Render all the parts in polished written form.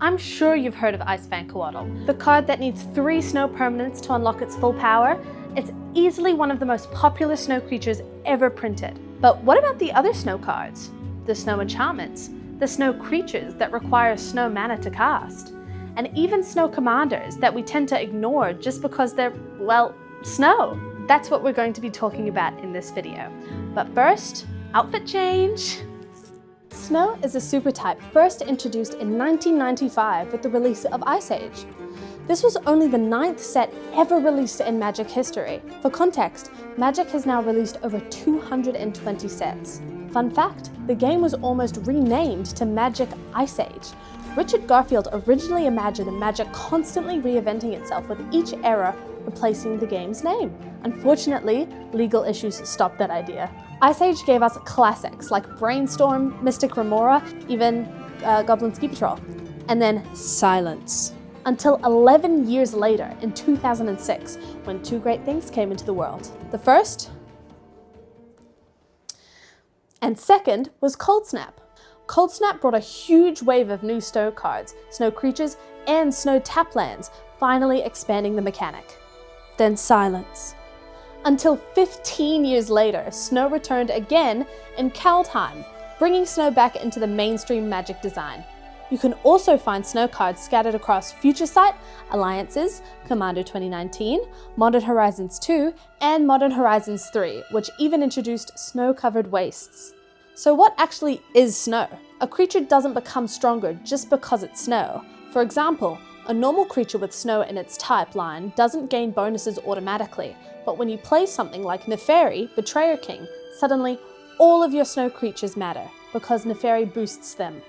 I'm sure you've heard of Ice Vancoatl, the card that needs 3 snow permanents to unlock its full power. It's easily one of the most popular snow creatures ever printed. But what about the other snow cards? The snow enchantments, the snow creatures that require snow mana to cast, and even snow commanders that we tend to ignore just because they're, well, snow. That's what we're going to be talking about in this video. But first, outfit change. Snow is a super type first introduced in 1995 with the release of Ice Age. This was only the 9th set ever released in Magic history. For context, Magic has now released over 220 sets. Fun fact, the game was almost renamed to Magic Ice Age. Richard Garfield originally imagined Magic constantly reinventing itself with each era replacing the game's name. Unfortunately, legal issues stopped that idea. Ice Age gave us classics like Brainstorm, Mystic Remora, even Goblin Ski Patrol, and then silence. Until 11 years later, in 2006, when 2 great things came into the world. The first and second was Cold Snap. Cold Snap brought a huge wave of new snow cards, snow creatures, and snow tap lands, finally expanding the mechanic. Then silence. Until 15 years later, Snow returned again in Kaldheim, bringing Snow back into the mainstream Magic design. You can also find Snow cards scattered across Future Sight, Alliances, Commander 2019, Modern Horizons 2, and Modern Horizons 3, which even introduced snow-covered wastes. So what actually is snow? A creature doesn't become stronger just because it's snow. For example, a normal creature with snow in its type line doesn't gain bonuses automatically, but when you play something like Neferi, Betrayer King, suddenly all of your snow creatures matter, because Neferi boosts them.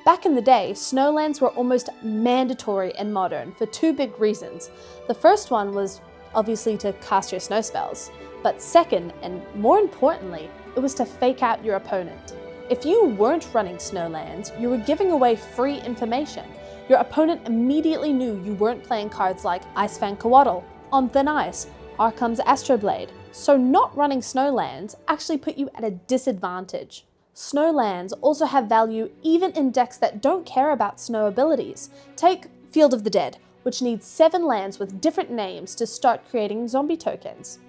Back in the day, snowlands were almost mandatory in Modern for 2 big reasons. The first one was obviously to cast your snow spells, but second, and more importantly, it was to fake out your opponent. If you weren't running snowlands, you were giving away free information. Your opponent immediately knew you weren't playing cards like Ice Vancoatl, On Thin Ice, Arcum's Astroblade, so not running snowlands actually put you at a disadvantage. Snowlands also have value even in decks that don't care about snow abilities. Take Field of the Dead, which needs 7 lands with different names to start creating zombie tokens.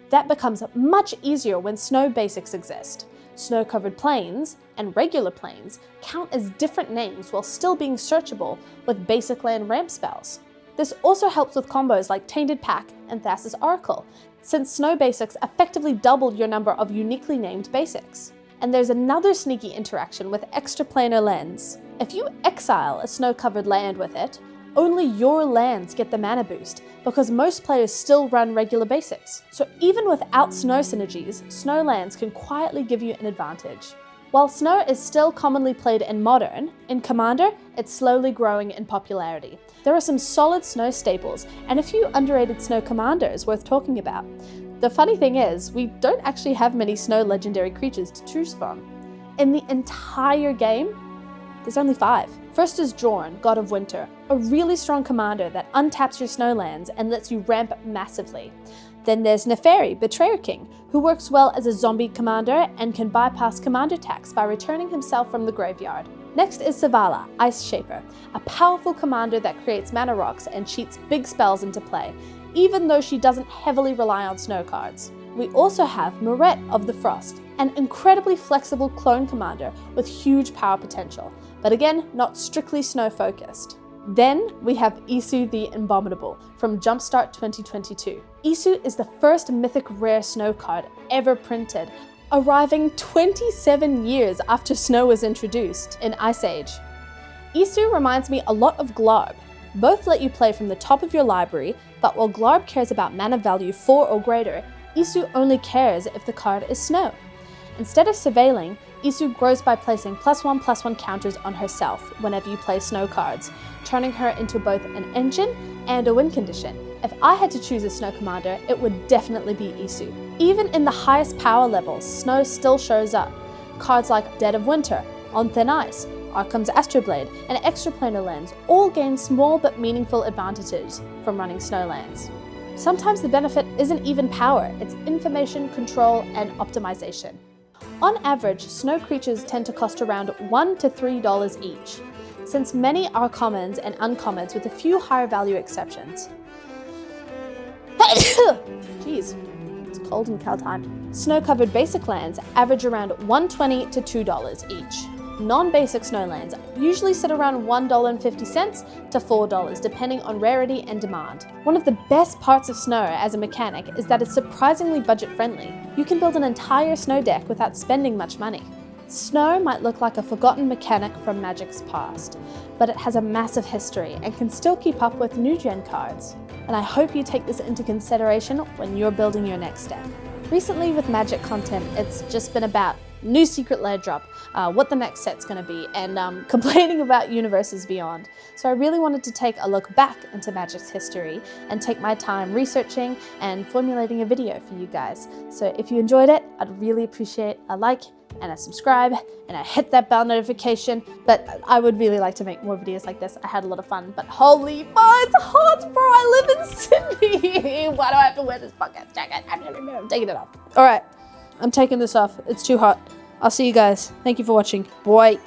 That becomes much easier when snow basics exist. Snow-covered plains and regular plains count as different names while still being searchable with basic land ramp spells. This also helps with combos like Tainted Pack and Thassa's Oracle, since snow basics effectively doubled your number of uniquely named basics. And there's another sneaky interaction with Extraplanar Lens. If you exile a snow-covered land with it, only your lands get the mana boost, because most players still run regular basics. So even without snow synergies, snowlands can quietly give you an advantage. While snow is still commonly played in Modern, in Commander, it's slowly growing in popularity. There are some solid snow staples, and a few underrated snow commanders worth talking about. The funny thing is, we don't actually have many snow legendary creatures to choose from. In the entire game, there's only 5. First is Jorn, God of Winter, a really strong commander that untaps your snowlands and lets you ramp massively. Then there's Neferi, Betrayer King, who works well as a zombie commander and can bypass commander tax by returning himself from the graveyard. Next is Selvala, Ice Shaper, a powerful commander that creates mana rocks and cheats big spells into play, even though she doesn't heavily rely on snow cards. We also have Moret of the Frost, an incredibly flexible clone commander with huge power potential, but again, not strictly snow-focused. Then we have Isu the Abominable from Jumpstart 2022. Isu is the first mythic rare snow card ever printed, arriving 27 years after snow was introduced in Ice Age. Isu reminds me a lot of Glarb. Both let you play from the top of your library, but while Glarb cares about mana value 4 or greater, Isu only cares if the card is snow. Instead of surveilling, Isu grows by placing +1/+1 counters on herself whenever you play snow cards, turning her into both an engine and a win condition. If I had to choose a snow commander, it would definitely be Isu. Even in the highest power levels, snow still shows up. Cards like Dead of Winter, On Thin Ice, Arcum's Astroblade, and Extraplanar Lens all gain small but meaningful advantages from running snowlands. Sometimes the benefit isn't even power, it's information, control, and optimization. On average, snow creatures tend to cost around $1 to $3 each. since many are commons and uncommons with a few higher value exceptions. Jeez, it's cold in Cal time. Snow-covered basic lands average around $1.20 to $2 each. Non-basic snowlands usually sit around $1.50 to $4, depending on rarity and demand. One of the best parts of snow as a mechanic is that it's surprisingly budget-friendly. You can build an entire snow deck without spending much money. Snow might look like a forgotten mechanic from Magic's past, but it has a massive history and can still keep up with new-gen cards. And I hope you take this into consideration when you're building your next deck. Recently with Magic content, it's just been about new secret lair drop, what the next set's going to be, and complaining about Universes Beyond. So I really wanted to take a look back into Magic's history and take my time researching and formulating a video for you guys. So if you enjoyed it, I'd really appreciate a like and a subscribe and a hit that bell notification. But I would really like to make more videos like this. I had a lot of fun, but holy fuck, it's hot, bro. I live in Sydney. Why do I have to wear this fucking jacket? I'm taking it off. All right. I'm taking this off. It's too hot. I'll see you guys. Thank you for watching. Bye.